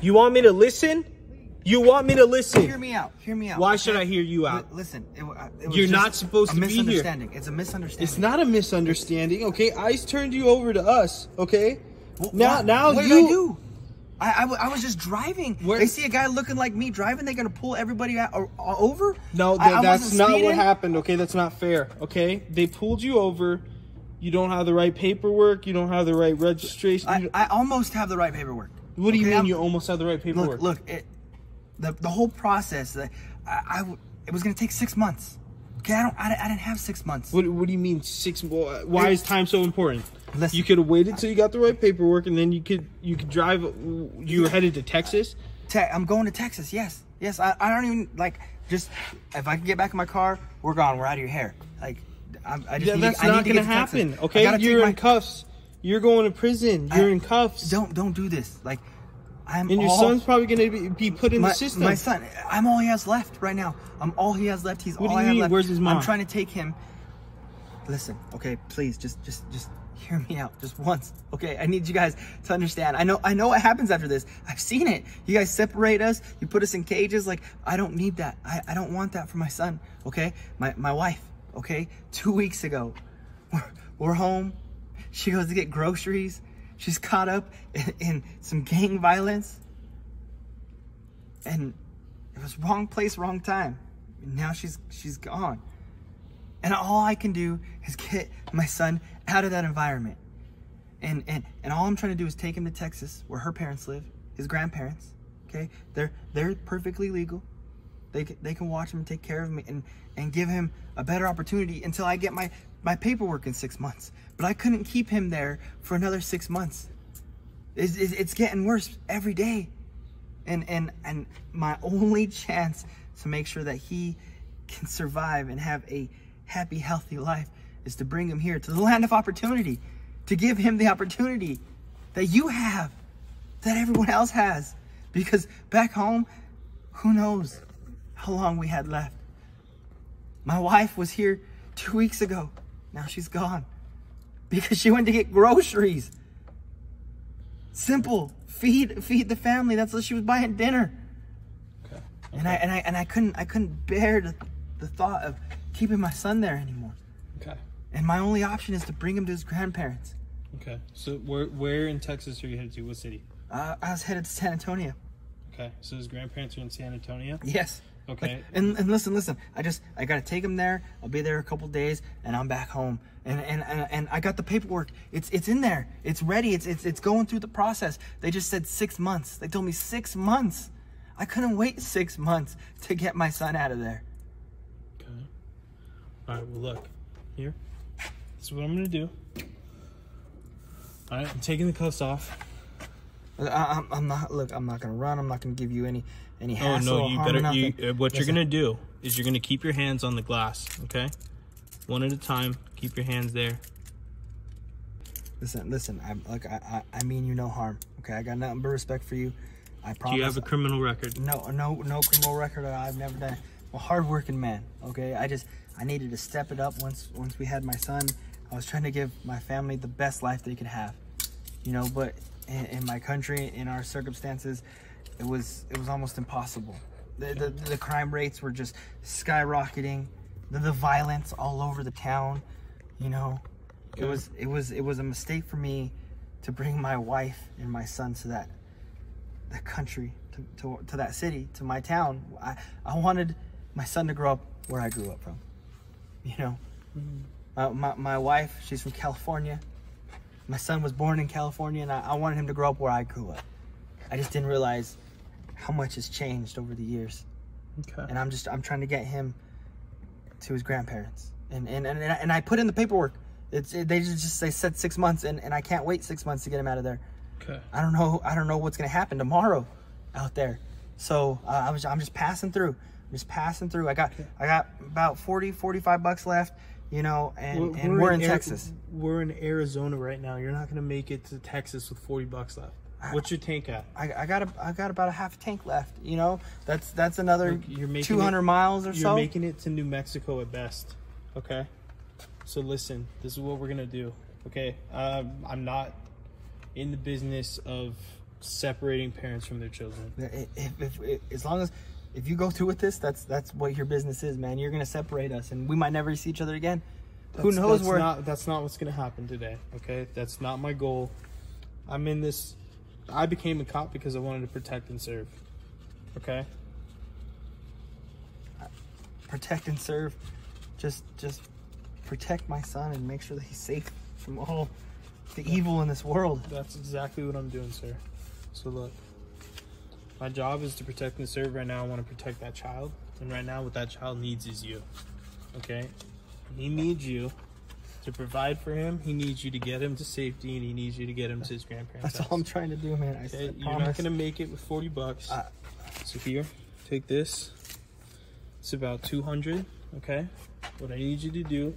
You want me to listen? You want me to listen? Hear me out. Hear me out. Why should I hear you out? Listen, it was You're just not supposed to be here. misunderstanding. It's a misunderstanding. It's not a misunderstanding, okay? ICE turned you over to us, okay? Now what you. did I do? I was just driving. Where- They see a guy looking like me driving. They're gonna pull everybody over. No, that's not what happened. Okay, that's not fair. Okay, they pulled you over. You don't have the right paperwork. You don't have the right registration. I almost have the right paperwork. What do you mean you almost have the right paperwork? Look, the whole process. It was gonna take 6 months. Okay, I didn't have 6 months. What do you mean 6? Why is time so important? Listen, you could have waited till you got the right paperwork, and then you could drive. You were headed to Texas. I'm going to Texas. Yes. I don't even just if I can get back in my car, we're gone. We're out of your hair. That's not gonna happen. Okay, you're in cuffs. You're going to prison. You're in cuffs. Don't do this. And your son's probably gonna be put in the system. My son, I'm all he has left right now. I'm all he has left. He's what all do you I have mean? left. Where's his mom? I'm trying to take him. Listen, okay, please, just hear me out, just once, okay? I need you guys to understand. I know what happens after this. I've seen it. You guys separate us. You put us in cages. I don't need that. I don't want that for my son, okay? My wife, okay? 2 weeks ago, we're home. She goes to get groceries. She's caught up in some gang violence. And it was wrong place, wrong time. And now she's gone. And all I can do is get my son out of that environment. And all I'm trying to do is take him to Texas, where her parents live, his grandparents. Okay? They're perfectly legal. They can watch him and take care of him and give him a better opportunity until I get my paperwork in 6 months. But I couldn't keep him there for another 6 months. It's getting worse every day. And my only chance to make sure that he can survive and have a happy, healthy life is to bring him here to the land of opportunity, to give him the opportunity that you have, that everyone else has. Because back home, who knows how long we had left. My wife was here 2 weeks ago. Now she's gone because she went to get groceries. Simple. Feed the family. That's what she was buying dinner. Okay. And I couldn't bear the thought of keeping my son there anymore. Okay. And my only option is to bring him to his grandparents. Okay. So where in Texas are you headed to? What city? I was headed to San Antonio. Okay. So his grandparents are in San Antonio? Yes. Okay. And listen. I gotta take him there. I'll be there a couple days, and I'm back home. And I got the paperwork. It's in there. It's ready. It's going through the process. They just said 6 months. They told me 6 months. I couldn't wait 6 months to get my son out of there. Okay. All right. Well, look here. This is what I'm gonna do. All right. I'm taking the cuffs off. I'm not gonna run. I'm not gonna give you any hassle. Oh no, you better. What you're gonna do is you're gonna keep your hands on the glass, okay? One at a time. Keep your hands there. Listen. I mean you no harm. Okay, I got nothing but respect for you. I promise. Do you have a criminal record? No criminal record. I've never done. I'm a hardworking man. Okay, I needed to step it up once we had my son. I was trying to give my family the best life they could have, but in my country, in our circumstances, it was almost impossible. The crime rates were just skyrocketing. The violence all over the town. Okay. It was a mistake for me to bring my wife and my son to that country, to that city, to my town. I wanted my son to grow up where I grew up from. My wife, she's from California. My son was born in California, and I wanted him to grow up where I grew up. I just didn't realize how much has changed over the years. Okay. And I'm trying to get him to his grandparents. And I put in the paperwork. They said 6 months, and I can't wait 6 months to get him out of there. Okay. I don't know what's gonna happen tomorrow out there. So I'm just passing through. I got about 45 bucks left. And we're in Texas. We're in Arizona right now. You're not gonna make it to Texas with 40 bucks left. What's your tank at? I got about a half tank left. That's another Look, 200 miles or so. You're making it to New Mexico at best. Okay. So listen, this is what we're gonna do. Okay. I'm not in the business of separating parents from their children. As long as if you go through with this, that's what your business is, man. You're gonna separate us, and we might never see each other again. Who knows that's where? That's not what's gonna happen today. Okay, that's not my goal. I'm in this. I became a cop because I wanted to protect and serve. Okay. Protect and serve. Just protect my son and make sure that he's safe from all the evil in this world. That's exactly what I'm doing, sir. So look, my job is to protect and serve. Right now, I want to protect that child, and right now, what that child needs is you. Okay. He needs you to provide for him. He needs you to get him to safety, and he needs you to get him to his grandparents' That's house. all I'm trying to do, man. I Okay? You're promise. not gonna make it with $40. So here, take this. It's about 200. Okay. What I need you to do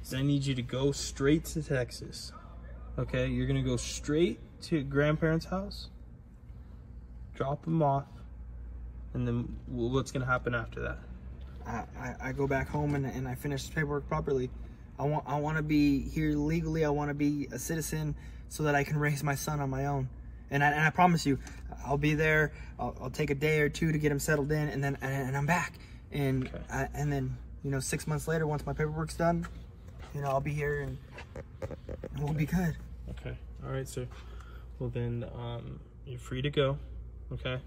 is I need you to go straight to Texas. Okay. You're gonna go straight to your grandparents' house. Drop them off, and then what's gonna happen after that? I go back home and I finish the paperwork properly. I want to be here legally. I want to be a citizen so that I can raise my son on my own. And I promise you, I'll be there. I'll take a day or two to get him settled in, and then I'm back. And Okay. and then 6 months later, once my paperwork's done, I'll be here and we'll be good. Okay. All right, sir. Well then, you're free to go. Okay.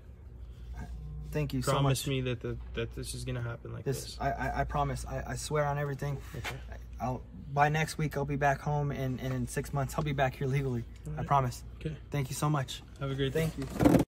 Thank you so Promise much. me that this is gonna happen like this. I promise. I swear on everything. Okay. By next week I'll be back home, and in 6 months I'll be back here legally. I promise. Okay. Thank you so much. Have a great day. Thank you.